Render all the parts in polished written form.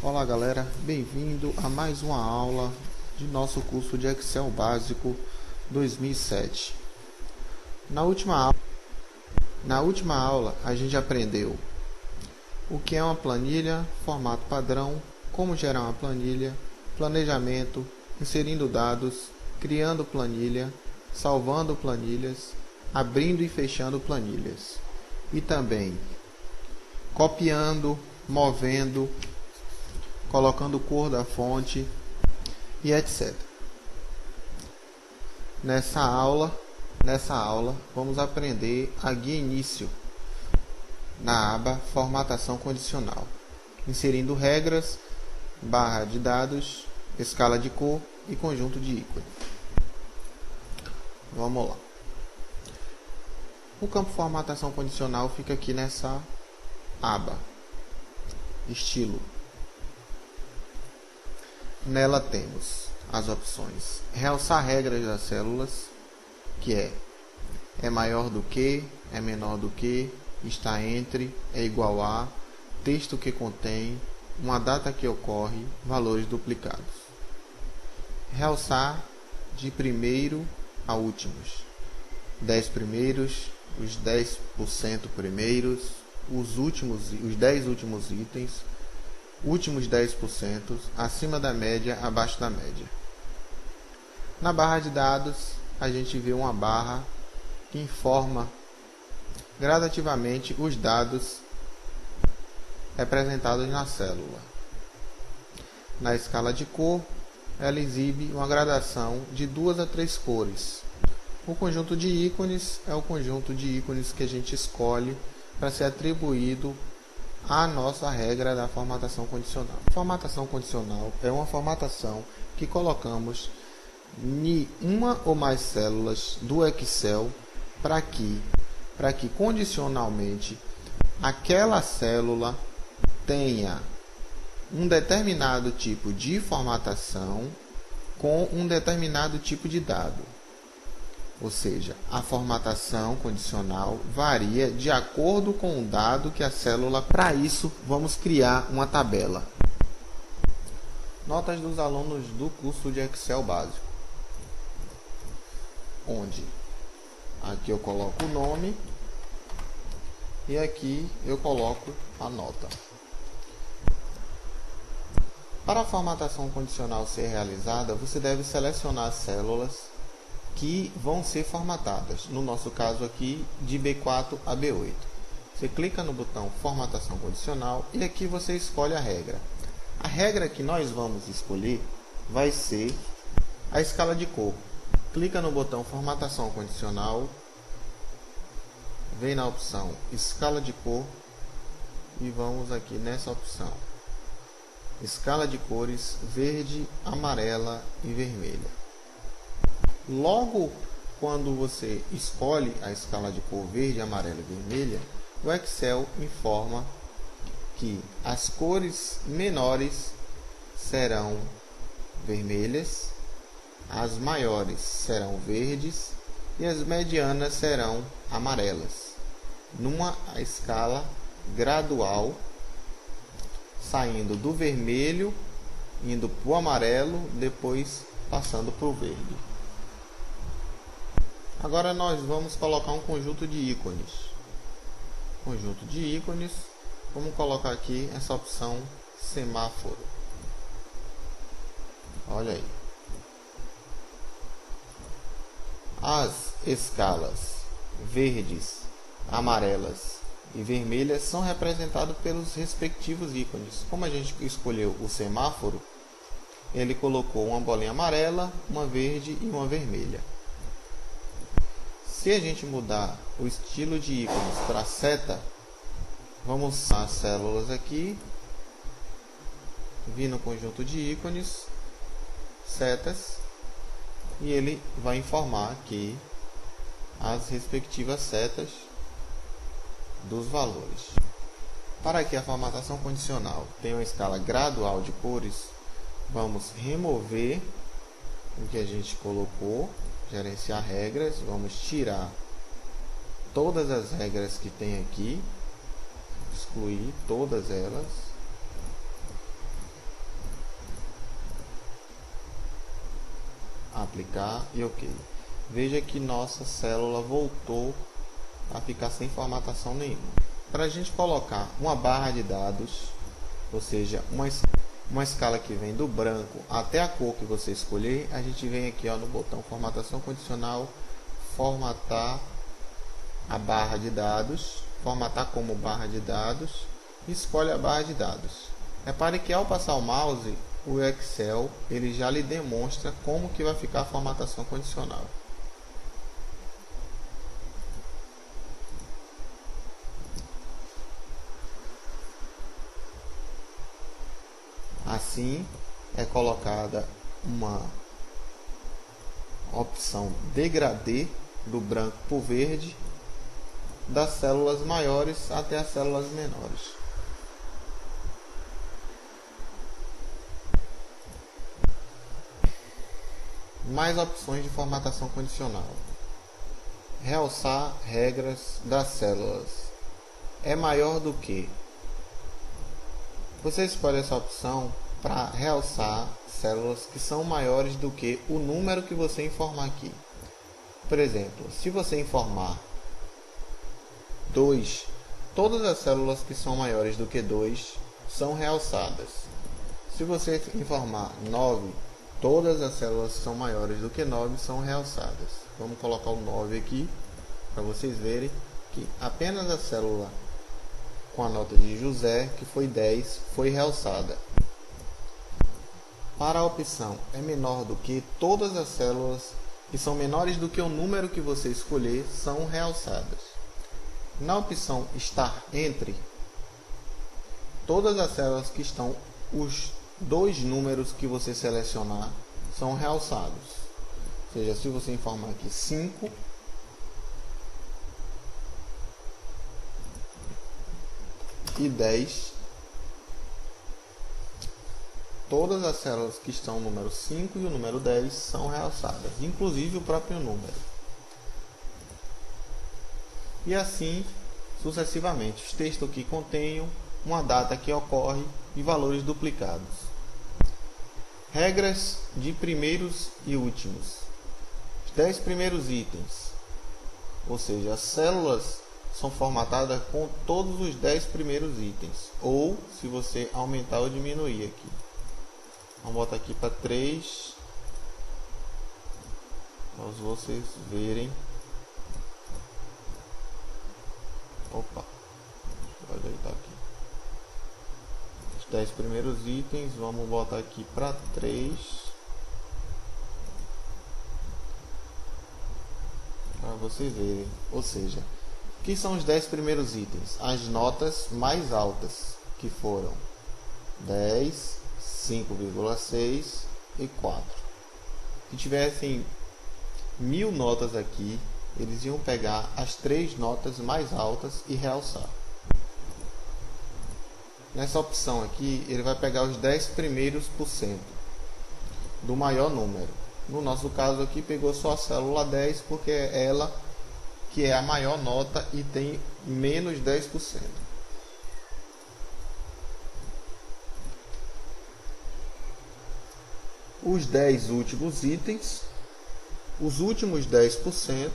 Olá galera, bem-vindo a mais uma aula de nosso curso de Excel Básico 2007. Na última aula a gente aprendeu o que é uma planilha, formato padrão, como gerar uma planilha, planejamento, inserindo dados, criando planilha, salvando planilhas, abrindo e fechando planilhas e também copiando, movendo, colocando cor da fonte e etc. Nessa aula vamos aprender a guia início na aba formatação condicional, inserindo regras, barra de dados, escala de cor e conjunto de ícone. Vamos lá. O campo formatação condicional fica aqui nessa aba, estilo. Nela temos as opções realçar regras das células, que é maior do que, é menor do que, está entre, é igual a, texto que contém, uma data que ocorre, valores duplicados. Realçar de primeiro a últimos, 10 primeiros, os 10% primeiros, os 10 últimos itens, últimos 10%, acima da média, abaixo da média. Na barra de dados, a gente vê uma barra que informa gradativamente os dados representados na célula. Na escala de cor, ela exibe uma gradação de 2 a 3 cores. O conjunto de ícones é o conjunto de ícones que a gente escolhe para ser atribuído a nossa regra da formatação condicional. Formatação condicional é uma formatação que colocamos em uma ou mais células do Excel para que condicionalmente aquela célula tenha um determinado tipo de formatação com um determinado tipo de dado. Ou seja, a formatação condicional varia de acordo com o dado que a célula... Para isso, vamos criar uma tabela. Notas dos alunos do curso de Excel básico. Onde aqui eu coloco o nome e aqui eu coloco a nota. Para a formatação condicional ser realizada, você deve selecionar as células que vão ser formatadas, no nosso caso aqui de B4 a B8. Você clica no botão formatação condicional e aqui você escolhe a regra. A regra que nós vamos escolher vai ser a escala de cor. Clica no botão formatação condicional, vem na opção escala de cor e vamos aqui nessa opção escala de cores verde, amarela e vermelha. Logo quando você escolhe a escala de cor verde, amarela e vermelha, o Excel informa que as cores menores serão vermelhas, as maiores serão verdes e as medianas serão amarelas, numa escala gradual, saindo do vermelho, indo para o amarelo, depois passando para o verde. Agora nós vamos colocar um conjunto de ícones. Conjunto de ícones, vamos colocar aqui essa opção semáforo. Olha aí. As escalas verdes, amarelas e vermelhas são representadas pelos respectivos ícones. Como a gente escolheu o semáforo, ele colocou uma bolinha amarela, uma verde e uma vermelha. Se a gente mudar o estilo de ícones para seta, vamos as células aqui, vir no conjunto de ícones, setas, e ele vai informar aqui as respectivas setas dos valores. Para que a formatação condicional tenha uma escala gradual de cores, vamos remover o que a gente colocou, gerenciar regras, vamos tirar todas as regras que tem aqui, excluir todas elas aplicar e ok. Veja que nossa célula voltou a ficar sem formatação nenhuma. Para a gente colocar uma barra de dados, ou seja, uma escala que vem do branco até a cor que você escolher, a gente vem aqui no botão formatação condicional, formatar a barra de dados, formatar como barra de dados, e escolhe a barra de dados. Repare que ao passar o mouse, o Excel ele já lhe demonstra como que vai ficar a formatação condicional. Assim é colocada uma opção degradê do branco para o verde, das células maiores até as células menores. Mais opções de formatação condicional. Realçar regras das células. É maior do que. Você escolhe essa opção para realçar células que são maiores do que o número que você informar aqui. Por exemplo, se você informar 2, todas as células que são maiores do que 2 são realçadas. Se você informar 9, todas as células que são maiores do que 9 são realçadas. Vamos colocar o 9 aqui, para vocês verem que apenas a célula com a nota de José, que foi 10, foi realçada. Para a opção é menor do que, todas as células que são menores do que o número que você escolher são realçadas. Na opção estar entre, todas as células que estão os 2 números que você selecionar são realçados. Ou seja, se você informar aqui 5, e 10, todas as células que estão no número 5 e o número 10 são realçadas, inclusive o próprio número. E assim sucessivamente. Os textos que contenham uma data que ocorre e valores duplicados. Regras de primeiros e últimos. Os 10 primeiros itens, ou seja, as células são formatadas com todos os 10 primeiros itens, ou se você aumentar ou diminuir aqui. Vamos botar aqui para 3, para vocês verem. Opa, deixa eu ajeitar aqui. Os 10 primeiros itens, vamos botar aqui para 3. Para vocês verem, ou seja, o que são os 10 primeiros itens? As notas mais altas, que foram 10, 5,6 e 4. Se tivessem 1000 notas aqui, eles iam pegar as 3 notas mais altas e realçar. Nessa opção aqui, ele vai pegar os 10 primeiros por cento do maior número. No nosso caso aqui, pegou só a célula 10, porque é ela que é a maior nota e tem menos 10%. Os 10 últimos itens, os últimos 10%,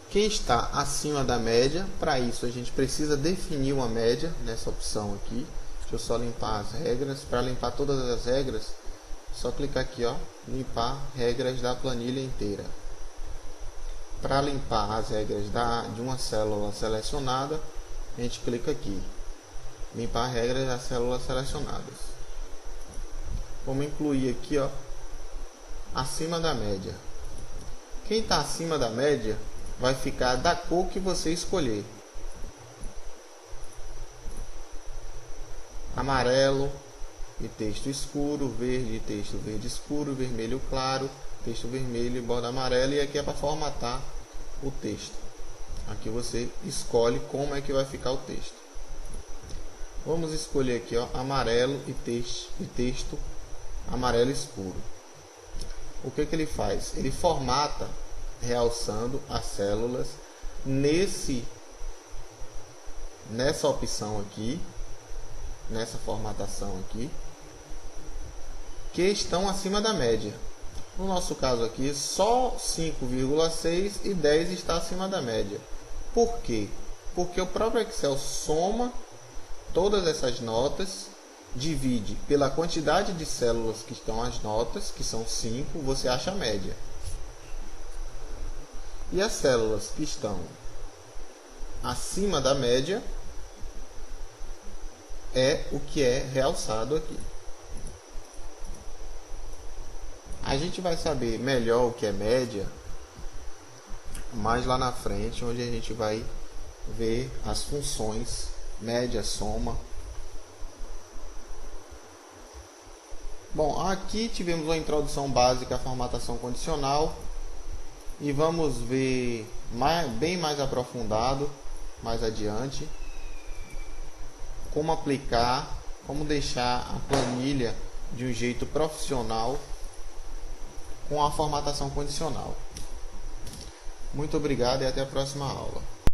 quem está acima da média, para isso a gente precisa definir uma média nessa opção aqui. Deixa eu só limpar as regras. Para limpar todas as regras, só clicar aqui, limpar regras da planilha inteira. Para limpar as regras de uma célula selecionada, a gente clica aqui, limpar regras das células selecionadas. Vamos incluir aqui, acima da média. Quem está acima da média vai ficar da cor que você escolher. Amarelo e texto escuro, verde e texto verde escuro, vermelho claro, texto vermelho e borda amarela, e aqui é para formatar o texto. Aqui você escolhe como é que vai ficar o texto. Vamos escolher aqui, amarelo e texto amarelo escuro. O que ele faz? Ele formata realçando as células nessa opção aqui, nessa formatação aqui, que estão acima da média. No nosso caso aqui, só 5,6 e 10 está acima da média. Por quê? Porque o próprio Excel soma todas essas notas, divide pela quantidade de células que estão as notas, que são 5, você acha a média. E as células que estão acima da média é o que é realçado aqui. A gente vai saber melhor o que é média mais lá na frente, onde a gente vai ver as funções média, soma. Bom, aqui tivemos uma introdução básica à formatação condicional e vamos ver bem mais aprofundado mais adiante como aplicar, como deixar a planilha de um jeito profissional com a formatação condicional. Muito obrigado e até a próxima aula.